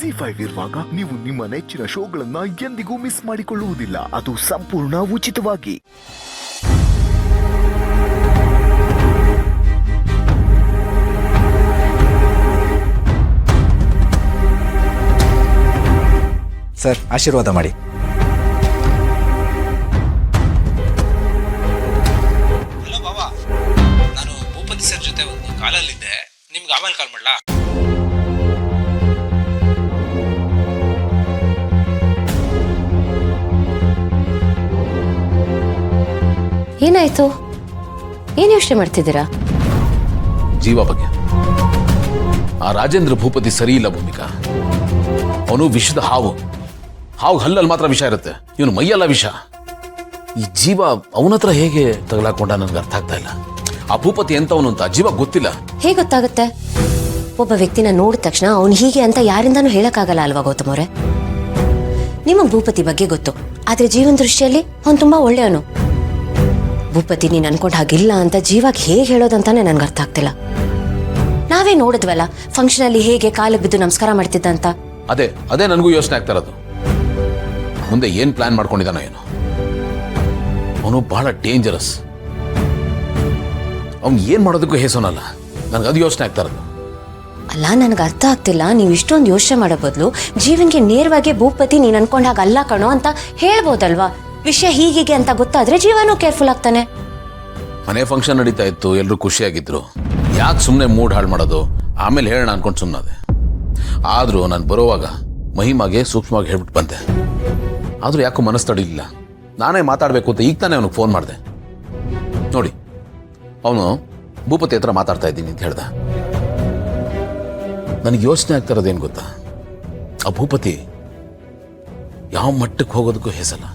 ZEE5 ಇರುವಾಗ ನೀವು ನಿಮ್ಮ ನೆಚ್ಚಿನ ಶೋಗಳನ್ನ ಎಂದಿಗೂ ಮಿಸ್ ಮಾಡಿಕೊಳ್ಳುವುದಿಲ್ಲ. ಅದು ಸಂಪೂರ್ಣ ಉಚಿತವಾಗಿ. ಸರ್, ಆಶೀರ್ವಾದ ಮಾಡಿ. ಹಲೋ ಬಾಬಾ, ನಾನು ಭೂಪತಿ ಸರ್ ಜೊತೆ ಒಂದು ಕಾಲಲ್ಲಿದ್ದೆ. ನಿಮ್ಗೆ ಆಮೇಲೆ ಕಾಲ್ ಮಾಡ್ಲಾ? ಏನಾಯ್ತು? ಏನ್ ಯೋಚನೆ ಮಾಡ್ತಿದ್ದೀರಾ? ಜೀವ ಬಗ್ಗೆ. ಆ ರಾಜೇಂದ್ರ ಭೂಪತಿ ಸರಿ ಇಲ್ಲ ಭೂಮಿಕಾ. ಅವನು ವಿಷದ ಹಾವು ಹಲ್ಲಲ್ಲಿ ಮಾತ್ರ ವಿಷ ಇರುತ್ತೆ, ಇವನು ಮೈಯಲ್ಲ ವಿಷ. ಈ ಜೀವ ಅವನ ಹತ್ರ ಹೇಗೆ ತಗಲಾಕೊಂಡ ನನ್ಗೆ ಅರ್ಥ ಆಗ್ತಾ ಇಲ್ಲ. ಆ ಭೂಪತಿ ಎಂತವನು ಅಂತ ಜೀವ ಗೊತ್ತಿಲ್ಲ. ಹೇಗೆ ಗೊತ್ತಾಗುತ್ತೆ? ಒಬ್ಬ ವ್ಯಕ್ತಿನ ನೋಡಿದ ತಕ್ಷಣ ಅವನು ಹೀಗೆ ಅಂತ ಯಾರಿಂದಾನು ಹೇಳಕ್ಕಾಗಲ್ಲ ಅಲ್ವಾ ಗೌತಮ್ ಅವರೇ? ನಿಮಗ್ ಭೂಪತಿ ಬಗ್ಗೆ ಗೊತ್ತು, ಆದ್ರೆ ಜೀವನ ದೃಷ್ಟಿಯಲ್ಲಿ ಅವನು ತುಂಬಾ ಒಳ್ಳೆಯವನು. ಭೂಪತಿ ನೀನ್ ಅನ್ಕೊಂಡ್ ಹಾಗಿಲ್ಲ ಅಂತ ಜೀವಾಗ ಹೇಗೆ ಹೇಳೋದಂತಾನೆ ನನ್ಗೆ ಅರ್ಥ ಆಗ್ತಿಲ್ಲ. ನಾವೇ ನೋಡಿದ್ವಲ್ಲ ಫಂಕ್ಷನ್ ಅಲ್ಲಿ ಹೇಗೆ ಕಾಲಿಗೆ ಬಿದ್ದು ನಮಸ್ಕಾರ ಮಾಡ್ತಿದ್ದ ಅಂತ. ಅದೇ ನನಗೂ ಯೋಚನೆ ಆಗ್ತಾ ಇರೋದು. ಮುಂದೆ ಏನ್ ಪ್ಲಾನ್ ಮಾಡ್ಕೊಂಡಿದ್ದಾನೋ ಏನೋ. ಅವನು ಬಹಳ ಡೇಂಜರಸ್. ಅವ್ನು ಏನ್ ಮಾಡೋದಕ್ಕೂ ಹೇಸೋನಲ್ಲ. ನನ್ಗೆ ಅದು ಯೋಚನೆ ಆಗ್ತಾ ಇರೋದು. ಅಲ್ಲ, ನನ್ಗೆ ಅರ್ಥ ಆಗ್ತಿಲ್ಲ. ನೀವು ಇಷ್ಟೊಂದು ಯೋಚನೆ ಮಾಡೋ ಬದಲು ಜೀವನ್ಗೆ ನೇರವಾಗಿ ಭೂಪತಿ ನೀನ್ ಅನ್ಕೊಂಡಾಗ ಅಲ್ಲ ಕಣೋ ಅಂತ ಹೇಳ್ಬೋದಲ್ವಾ? ವಿಷಯ ಹೀಗೆ ಅಂತ ಗೊತ್ತಾದ್ರೆ ಜೀವನೂ ಕೇರ್ಫುಲ್ ಆಗ್ತಾನೆ. ಮನೆ ಫಂಕ್ಷನ್ ನಡೀತಾ ಇತ್ತು, ಎಲ್ರು ಖುಷಿಯಾಗಿದ್ರು. ಯಾಕೆ ಸುಮ್ಮನೆ ಮೂಡ್ ಹಾಳು ಮಾಡೋದು, ಆಮೇಲೆ ಹೇಳೋಣ ಅನ್ಕೊಂಡು ಸುಮ್ಮನಾದೆ. ಆದ್ರೂ ನಾನು ಬರೋವಾಗ ಮಹಿಮಾಗೆ ಸೂಕ್ಷ್ಮವಾಗಿ ಹೇಳ್ಬಿಟ್ಟು ಬಂದೆ. ಆದ್ರೂ ಯಾಕೋ ಮನಸ್ಸು ತಡಿಲಿಲ್ಲ. ನಾನೇ ಮಾತಾಡಬೇಕು ಅಂತ ಈಗ ತಾನೇ ಅವನಿಗೆ ಫೋನ್ ಮಾಡಿದೆ. ನೋಡಿ, ಅವನು ಭೂಪತಿ ಹತ್ರ ಮಾತಾಡ್ತಾ ಇದ್ದೀನಿ ಅಂತ ಹೇಳ್ದ. ನನಗೆ ಯೋಚನೆ ಆಗ್ತಾ ಇರೋದೇನು ಗೊತ್ತಾ? ಆ ಭೂಪತಿ ಯಾವ ಮಟ್ಟಕ್ಕೆ ಹೋಗೋದಕ್ಕೂ ಹೆಸಲ್ಲ.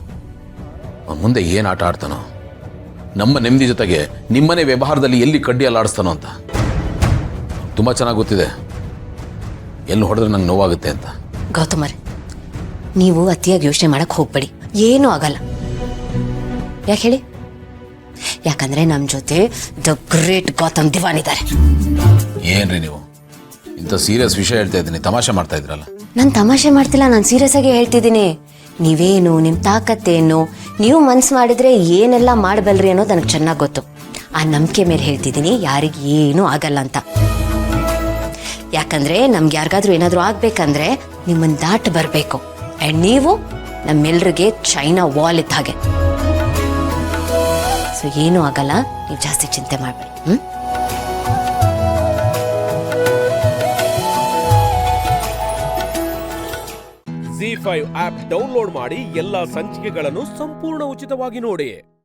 ಅವನು ಮುಂದೆ ಏನು ಆಟ ಆಡ್ತಾನೋ, ನಮ್ಮ ನೆಮ್ಮದಿ ಜೊತೆಗೆ ನಿಮ್ಮನೆ ವ್ಯವಹಾರದಲ್ಲಿ ಎಲ್ಲಿ ಕಡ್ಡಿ ಅಲ್ಲಾಡಿಸ್ತಾನೋ ಅಂತ ತುಂಬ ಚೆನ್ನಾಗಿ ಗೊತ್ತಿದೆ. ಎಲ್ಲಿ ಹೊಡೆದ್ರೆ ನಂಗೆ ನೋವಾಗುತ್ತೆ ಅಂತ. ಗೌತಮರೇ, ನೀವು ಅತಿಯಾಗಿ ಯೋಚನೆ ಮಾಡಕ್ ಹೋಗ್ಬೇಡಿ, ಏನೂ ಆಗಲ್ಲ. ಯಾಕೆ ಹೇಳಿ? ಯಾಕಂದ್ರೆ ನಮ್ ಜೊತೆ ದ ಗ್ರೇಟ್ ಗೌತಮ್ ದಿವಾನ್ ಇದ್ದಾರೆ. ಏನ್ರಿ ನೀವು ಇಂಥ ಸೀರಿಯಸ್ ವಿಷಯ ಹೇಳ್ತಾ ಇದ್ದೀನಿ, ತಮಾಷೆ ಮಾಡ್ತಾ ಇದ್ರಲ್ಲ? ನಾನು ತಮಾಷೆ ಮಾಡ್ತಿಲ್ಲ, ನಾನು ಸೀರಿಯಸ್ ಆಗಿ ಹೇಳ್ತಿದ್ದೀನಿ. ನೀವೇನು, ನಿಮ್ ತಾಕತ್ತೇನು, ನೀವು ಮನ್ಸು ಮಾಡಿದ್ರೆ ಏನೆಲ್ಲ ಮಾಡಬಲ್ರಿ ಅನ್ನೋದು ನನಗೆ ಚೆನ್ನಾಗಿ ಗೊತ್ತು. ಆ ನಂಬಿಕೆ ಮೇಲೆ ಹೇಳ್ತಿದ್ದೀನಿ, ಯಾರಿಗೆ ಏನೂ ಆಗಲ್ಲ ಅಂತ. ಯಾಕಂದ್ರೆ ನಮ್ಗೆ ಯಾರಿಗಾದ್ರೂ ಏನಾದ್ರೂ ಆಗ್ಬೇಕಂದ್ರೆ ನಿಮ್ಮನ್ನ ದಾಟ್ ಬರಬೇಕು. ಅಂಡ್ ನೀವು ನಮ್ಮೆಲ್ರಿಗೆ ಚೈನಾ ವಾಲ್ ಇದ್ದ ಹಾಗೆ. ಸೊ ಏನೂ ಆಗಲ್ಲ, ನೀವು ಜಾಸ್ತಿ ಚಿಂತೆ ಮಾಡಬೇಡಿ. ZEE5 ಆಪ್ ಡೌನ್ಲೋಡ್ ಮಾಡಿ ಎಲ್ಲಾ ಸಂಚಿಕೆಗಳನ್ನು ಸಂಪೂರ್ಣ ಉಚಿತವಾಗಿ ನೋಡಿ.